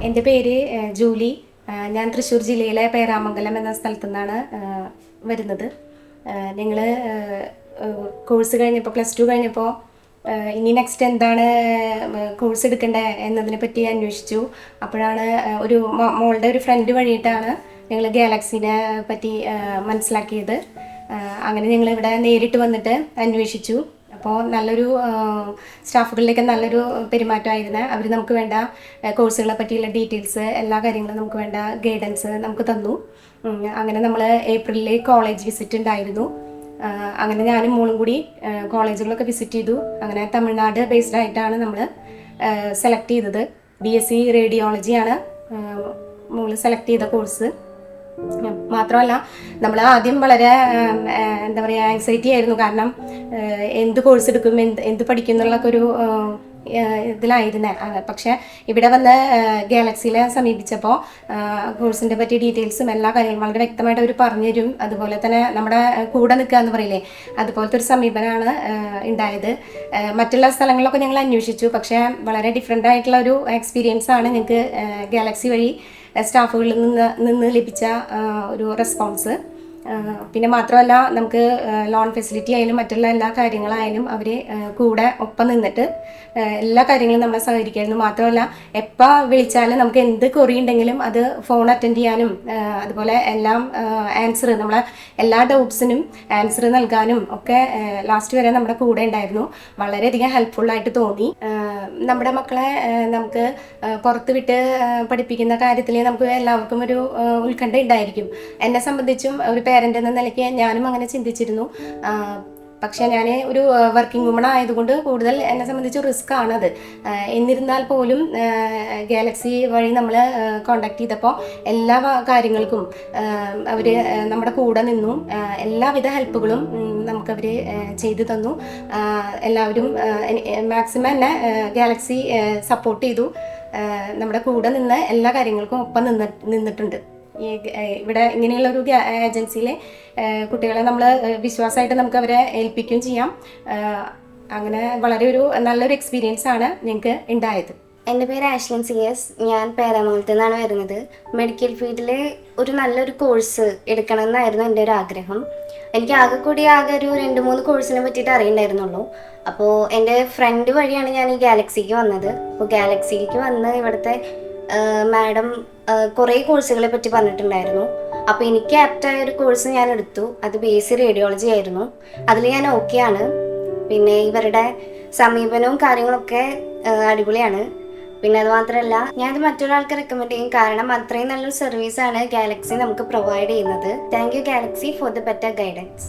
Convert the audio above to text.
എൻ്റെ പേര് ജൂലി. ഞാൻ തൃശ്ശൂർ ജില്ലയിലെ പേരാമംഗലം എന്ന സ്ഥലത്തു നിന്നാണ് വരുന്നത്. ഞങ്ങൾ കോഴ്സ് കഴിഞ്ഞപ്പോൾ +2 കഴിഞ്ഞപ്പോൾ ഇനി നെക്സ്റ്റ് എന്താണ് കോഴ്സ് എടുക്കേണ്ടത് എന്നതിനെ പറ്റി അന്വേഷിച്ചു. അപ്പോഴാണ് ഒരു മോളുടെ ഒരു ഫ്രണ്ട് വഴിയിട്ടാണ് ഞങ്ങൾ ഗാലക്സിനെ പറ്റി മനസ്സിലാക്കിയത്. അങ്ങനെ ഞങ്ങൾ ഇവിടെ നേരിട്ട് വന്നിട്ട് അന്വേഷിച്ചു. അപ്പോൾ നല്ലൊരു സ്റ്റാഫുകളിലേക്ക് നല്ലൊരു പെരുമാറ്റമായിരുന്നു. അവർ നമുക്ക് വേണ്ട കോഴ്സുകളെ പറ്റിയുള്ള ഡീറ്റെയിൽസ് എല്ലാ കാര്യങ്ങളും നമുക്ക് വേണ്ട ഗൈഡൻസ് നമുക്ക് തന്നു. അങ്ങനെ നമ്മൾ ഏപ്രിലിൽ കോളേജ് വിസിറ്റ് ഉണ്ടായിരുന്നു. അങ്ങനെ ഞാനും മോളും കൂടി കോളേജുകളൊക്കെ വിസിറ്റ് ചെയ്തു. അങ്ങനെ തമിഴ്നാട് ബേസ്ഡ് ആയിട്ടാണ് നമ്മൾ സെലക്ട് ചെയ്തത്. BSc റേഡിയോളജിയാണ് മോള് സെലക്ട് ചെയ്ത കോഴ്സ്. മാത്രമല്ല നമ്മൾ ആദ്യം വളരെ എന്താ പറയുക ആങ്സൈറ്റി ആയിരുന്നു. കാരണം എന്ത് കോഴ്സ് എടുക്കും, എന്ത് പഠിക്കും എന്നുള്ളൊക്കെ ഒരു ഇതിലായിരുന്നേ. പക്ഷേ ഇവിടെ വന്ന് ഗാലക്സിയിലെ സമീപിച്ചപ്പോൾ കോഴ്സിൻ്റെ പറ്റി ഡീറ്റെയിൽസും എല്ലാ കാര്യങ്ങളും വളരെ വ്യക്തമായിട്ട് അവർ പറഞ്ഞുതരും. അതുപോലെ തന്നെ നമ്മുടെ കൂടെ നിൽക്കുക എന്ന് പറയില്ലേ, അതുപോലത്തെ ഒരു സമീപനമാണ് ഉണ്ടായത്. മറ്റുള്ള സ്ഥലങ്ങളിലൊക്കെ ഞങ്ങൾ അന്വേഷിച്ചു. പക്ഷേ വളരെ ഡിഫറെൻ്റ് ആയിട്ടുള്ള ഒരു എക്സ്പീരിയൻസ് ആണ് ഞങ്ങൾക്ക് ഗാലക്സി വഴി സ്റ്റാഫുകളിൽ നിന്ന് ലഭിച്ച ഒരു റെസ്പോൺസ്. പിന്നെ മാത്രമല്ല നമുക്ക് ലോൺ ഫെസിലിറ്റി ആയാലും മറ്റുള്ള എല്ലാ കാര്യങ്ങളായാലും അവർ കൂടെ ഒപ്പം നിന്നിട്ട് എല്ലാ കാര്യങ്ങളും നമ്മളെ സഹകരിക്കായിരുന്നു. മാത്രമല്ല എപ്പോൾ വിളിച്ചാലും നമുക്ക് എന്ത് ക്വറി ഉണ്ടെങ്കിലും അത് ഫോൺ അറ്റൻഡ് ചെയ്യാനും അതുപോലെ എല്ലാം ആൻസർ നമ്മളെ എല്ലാ ഡൗട്ട്സിനും ആൻസർ നൽകാനും ഒക്കെ ലാസ്റ്റ് വരെ നമ്മുടെ കൂടെ ഉണ്ടായിരുന്നു. വളരെയധികം ഹെൽപ്ഫുള്ളായിട്ട് തോന്നി. നമ്മുടെ മക്കളെ നമുക്ക് പുറത്ത് വിട്ട് പഠിപ്പിക്കുന്ന കാര്യത്തിൽ നമുക്ക് എല്ലാവർക്കും ഒരു ഉത്കണ്ഠ ഉണ്ടായിരിക്കും. എന്നെ സംബന്ധിച്ചും ഒരു പേരൻ്റ് എന്ന നിലയ്ക്ക് ഞാനും അങ്ങനെ ചിന്തിച്ചിരുന്നു. പക്ഷേ ഞാൻ ഒരു വർക്കിംഗ് വുമൺ ആയതുകൊണ്ട് കൂടുതൽ എന്നെ സംബന്ധിച്ച് റിസ്ക് ആണത്. എന്നിരുന്നാൽ പോലും ഗാലക്സി വഴി നമ്മൾ കോണ്ടാക്ട് ചെയ്തപ്പോൾ എല്ലാ കാര്യങ്ങൾക്കും അവർ നമ്മുടെ കൂടെ നിന്നു. എല്ലാവിധ ഹെൽപ്പുകളും നമുക്കവർ ചെയ്തു തന്നു. എല്ലാവരും മാക്സിമം എന്നെ ഗാലക്സി സപ്പോർട്ട് ചെയ്തു. നമ്മുടെ കൂടെ നിന്ന് എല്ലാ കാര്യങ്ങൾക്കും ഒപ്പം നിന്നിട്ടുണ്ട്. ഇവിടെ ഇങ്ങനെയുള്ളൊരു ഏജൻസിയിലെ കുട്ടികളെ നമ്മൾ വിശ്വാസമായിട്ട് നമുക്ക് അവരെ ഏൽപ്പിക്കുകയും ചെയ്യാം. അങ്ങനെ വളരെ നല്ലൊരു എക്സ്പീരിയൻസ് ആണ് ഞങ്ങൾക്ക് ഉണ്ടായത്. എൻ്റെ പേര് ആഷ്ലിൻ CS. ഞാൻ പേരാമംഗലത്തു നിന്നാണ് വരുന്നത്. മെഡിക്കൽ ഫീൽഡിൽ ഒരു നല്ലൊരു കോഴ്സ് എടുക്കണമെന്നായിരുന്നു എൻ്റെ ഒരു ആഗ്രഹം. എനിക്ക് ആകെ ഒരു 2-3 കോഴ്സിനെ പറ്റിയിട്ട് അറിയണ്ടായിരുന്നുള്ളൂ. അപ്പോൾ എൻ്റെ ഫ്രണ്ട് വഴിയാണ് ഞാൻ ഈ ഗാലക്സിക്ക് വന്നത്. അപ്പോൾ ഗാലക്സിക്ക് വന്ന് ഇവിടുത്തെ മാഡം കുറേ കോഴ്സുകളെ പറ്റി പറഞ്ഞിട്ടുണ്ടായിരുന്നു. അപ്പോൾ എനിക്ക് ആപ്റ്റായ ഒരു കോഴ്സ് ഞാൻ എടുത്തു. അത് BSc റേഡിയോളജി ആയിരുന്നു. അതിൽ ഞാൻ ഓക്കെയാണ്. പിന്നെ ഇവരുടെ സമീപനവും കാര്യങ്ങളൊക്കെ അടിപൊളിയാണ്. പിന്നെ അത് മാത്രമല്ല ഞാനത് മറ്റൊരാൾക്ക് റെക്കമെൻഡ് ചെയ്യും. കാരണം അത്രയും നല്ലൊരു സർവീസാണ് ഗാലക്സി നമുക്ക് പ്രൊവൈഡ് ചെയ്യുന്നത്. Thank you Galaxy for the better guidance.